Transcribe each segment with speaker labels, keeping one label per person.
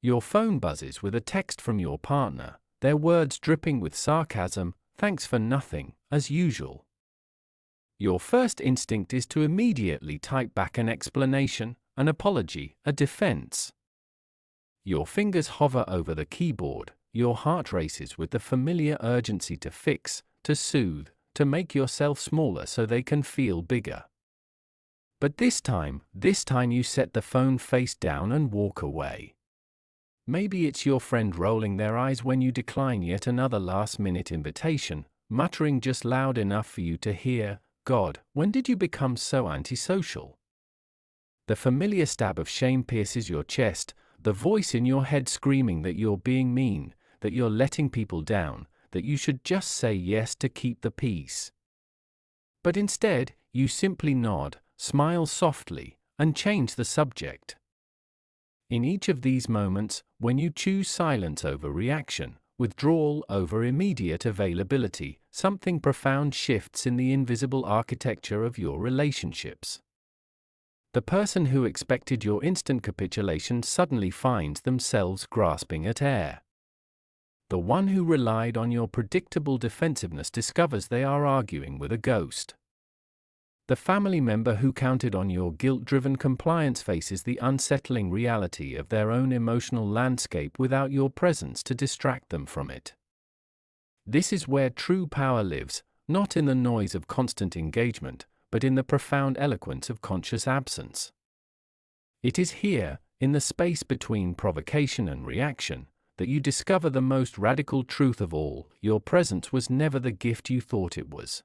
Speaker 1: Your phone buzzes with a text from your partner, their words dripping with sarcasm, "Thanks for nothing," as usual. Your first instinct is to immediately type back an explanation, an apology, a defense. Your fingers hover over the keyboard, your heart races with the familiar urgency to fix, to soothe, to make yourself smaller so they can feel bigger. But this time you set the phone face down and walk away. Maybe it's your friend rolling their eyes when you decline yet another last-minute invitation, muttering just loud enough for you to hear, "God, when did you become so antisocial?" The familiar stab of shame pierces your chest, the voice in your head screaming that you're being mean, that you're letting people down, that you should just say yes to keep the peace. But instead, you simply nod, smile softly, and change the subject. In each of these moments, when you choose silence over reaction, withdrawal over immediate availability, something profound shifts in the invisible architecture of your relationships. The person who expected your instant capitulation suddenly finds themselves grasping at air. The one who relied on your predictable defensiveness discovers they are arguing with a ghost. The family member who counted on your guilt-driven compliance faces the unsettling reality of their own emotional landscape without your presence to distract them from it. This is where true power lives, not in the noise of constant engagement, but in the profound eloquence of conscious absence. It is here, in the space between provocation and reaction, that you discover the most radical truth of all: your presence was never the gift you thought it was.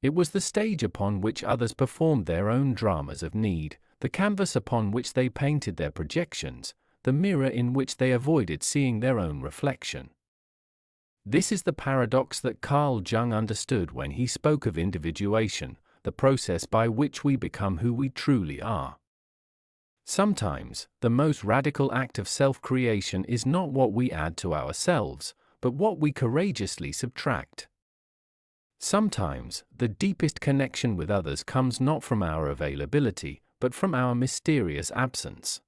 Speaker 1: It was the stage upon which others performed their own dramas of need, the canvas upon which they painted their projections, the mirror in which they avoided seeing their own reflection. This is the paradox that Carl Jung understood when he spoke of individuation, the process by which we become who we truly are. Sometimes, the most radical act of self-creation is not what we add to ourselves, but what we courageously subtract. Sometimes, the deepest connection with others comes not from our availability, but from our mysterious absence.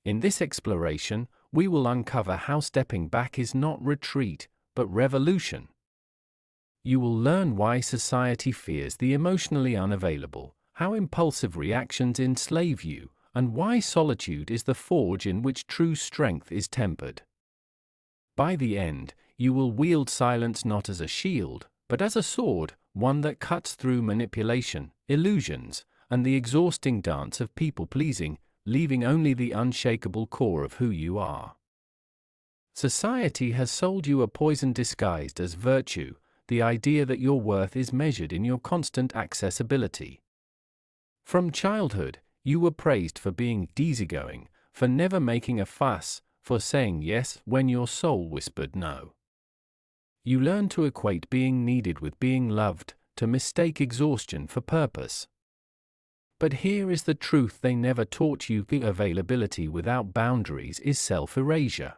Speaker 1: In this exploration, we will uncover how stepping back is not retreat, but revolution. You will learn why society fears the emotionally unavailable, how impulsive reactions enslave you, and why solitude is the forge in which true strength is tempered. By the end, you will wield silence not as a shield, but as a sword, one that cuts through manipulation, illusions, and the exhausting dance of people-pleasing, leaving only the unshakable core of who you are. Society has sold you a poison disguised as virtue, the idea that your worth is measured in your constant accessibility. From childhood, you were praised for being easygoing, for never making a fuss, for saying yes when your soul whispered no. You learn to equate being needed with being loved, to mistake exhaustion for purpose. But here is the truth they never taught you: the availability without boundaries is self-erasure.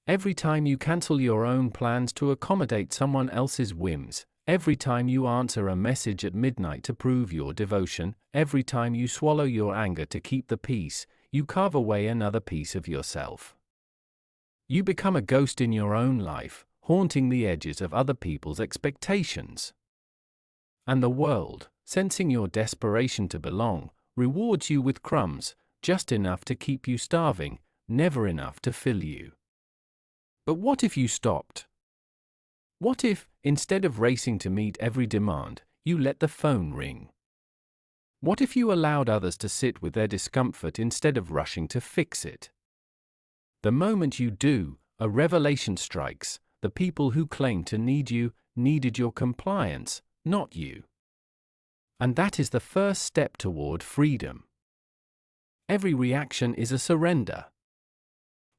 Speaker 1: Every time you cancel your own plans to accommodate someone else's whims, every time you answer a message at midnight to prove your devotion, every time you swallow your anger to keep the peace, you carve away another piece of yourself. You become a ghost in your own life, haunting the edges of other people's expectations. And the world, sensing your desperation to belong, rewards you with crumbs, just enough to keep you starving, never enough to fill you. But what if you stopped? What if, instead of racing to meet every demand, you let the phone ring? What if you allowed others to sit with their discomfort instead of rushing to fix it? The moment you do, a revelation strikes: the people who claim to need you needed your compliance, not you. And that is the first step toward freedom. Every reaction is a surrender.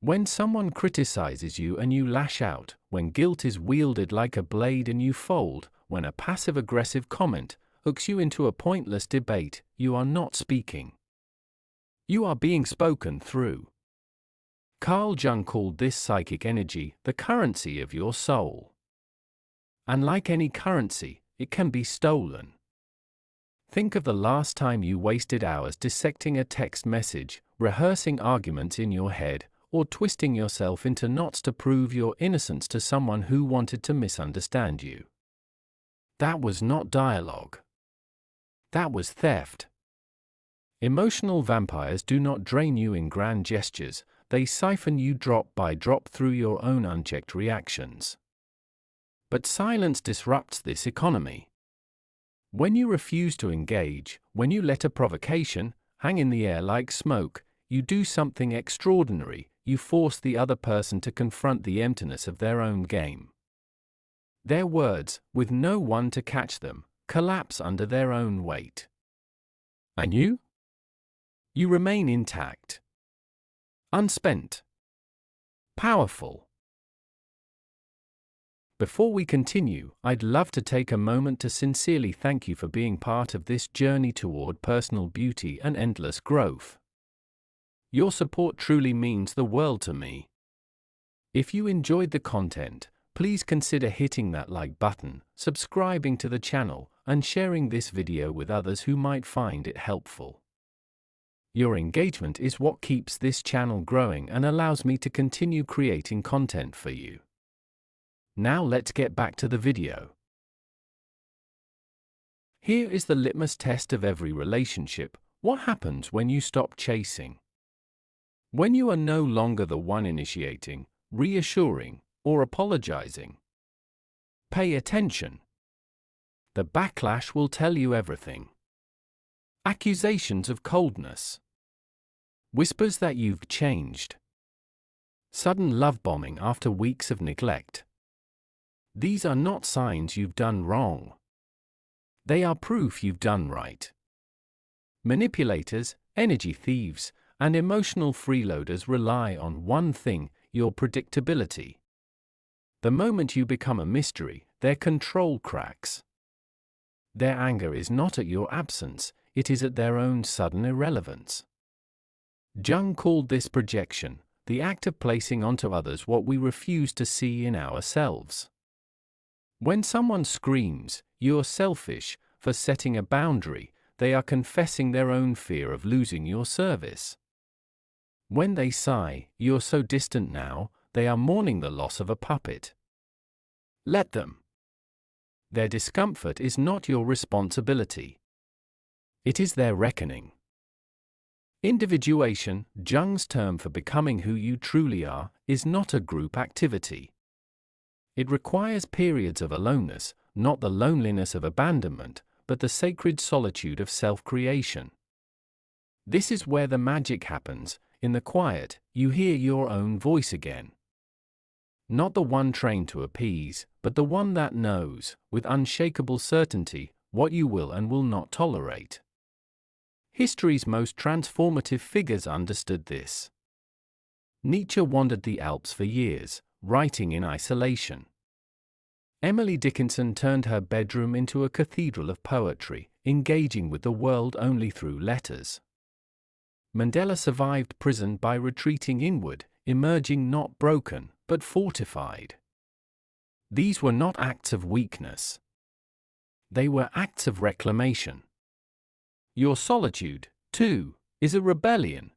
Speaker 1: When someone criticizes you and you lash out, when guilt is wielded like a blade and you fold, when a passive-aggressive comment hooks you into a pointless debate, you are not speaking. You are being spoken through. Carl Jung called this psychic energy the currency of your soul. And like any currency, it can be stolen. Think of the last time you wasted hours dissecting a text message, rehearsing arguments in your head, or twisting yourself into knots to prove your innocence to someone who wanted to misunderstand you. That was not dialogue. That was theft. Emotional vampires do not drain you in grand gestures, they siphon you drop by drop through your own unchecked reactions. But silence disrupts this economy. When you refuse to engage, when you let a provocation hang in the air like smoke, you do something extraordinary, you force the other person to confront the emptiness of their own game. Their words, with no one to catch them, collapse under their own weight. And you? You remain intact. Unspent. Powerful. Before we continue, I'd love to take a moment to sincerely thank you for being part of this journey toward personal beauty and endless growth. Your support truly means the world to me. If you enjoyed the content, please consider hitting that like button, subscribing to the channel, and sharing this video with others who might find it helpful. Your engagement is what keeps this channel growing and allows me to continue creating content for you. Now let's get back to the video. Here is the litmus test of every relationship. What happens when you stop chasing? When you are no longer the one initiating, reassuring, or apologizing? Pay attention. The backlash will tell you everything. Accusations of coldness. Whispers that you've changed. Sudden love bombing after weeks of neglect. These are not signs you've done wrong. They are proof you've done right. Manipulators, energy thieves, and emotional freeloaders rely on one thing: your predictability. The moment you become a mystery, their control cracks. Their anger is not at your absence, it is at their own sudden irrelevance. Jung called this projection, the act of placing onto others what we refuse to see in ourselves. When someone screams, "You're selfish," for setting a boundary, they are confessing their own fear of losing your service. When they sigh, "You're so distant now," they are mourning the loss of a puppet. Let them. Their discomfort is not your responsibility. It is their reckoning. Individuation, Jung's term for becoming who you truly are, is not a group activity. It requires periods of aloneness, not the loneliness of abandonment, but the sacred solitude of self-creation. This is where the magic happens. In the quiet, you hear your own voice again. Not the one trained to appease, but the one that knows, with unshakable certainty, what you will and will not tolerate. History's most transformative figures understood this. Nietzsche wandered the Alps for years, writing in isolation. Emily Dickinson turned her bedroom into a cathedral of poetry, engaging with the world only through letters. Mandela survived prison by retreating inward, emerging not broken, but fortified. These were not acts of weakness. They were acts of reclamation. Your solitude, too, is a rebellion.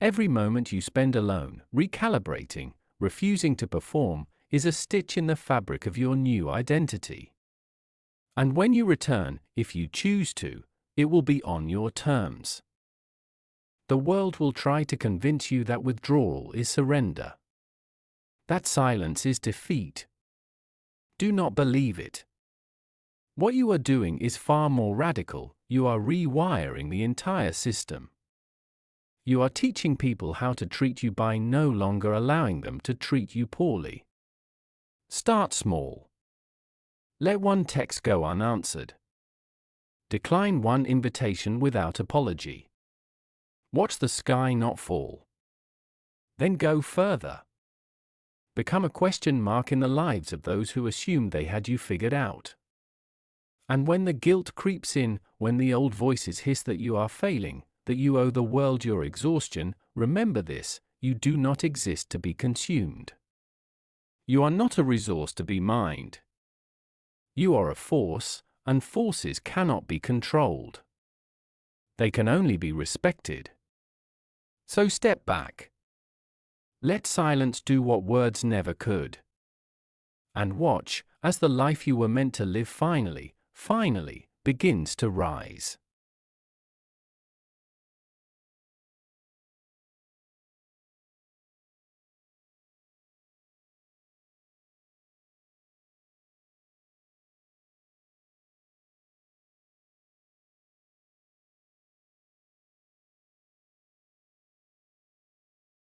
Speaker 1: Every moment you spend alone, recalibrating, refusing to perform, is a stitch in the fabric of your new identity. And when you return, if you choose to, it will be on your terms. The world will try to convince you that withdrawal is surrender. That silence is defeat. Do not believe it. What you are doing is far more radical. You are rewiring the entire system. You are teaching people how to treat you by no longer allowing them to treat you poorly. Start small. Let one text go unanswered. Decline one invitation without apology. Watch the sky not fall. Then go further. Become a question mark in the lives of those who assumed they had you figured out. And when the guilt creeps in, when the old voices hiss that you are failing, that you owe the world your exhaustion, remember this: you do not exist to be consumed. You are not a resource to be mined. You are a force, and forces cannot be controlled. They can only be respected. So step back. Let silence do what words never could. And watch as the life you were meant to live finally begins to rise.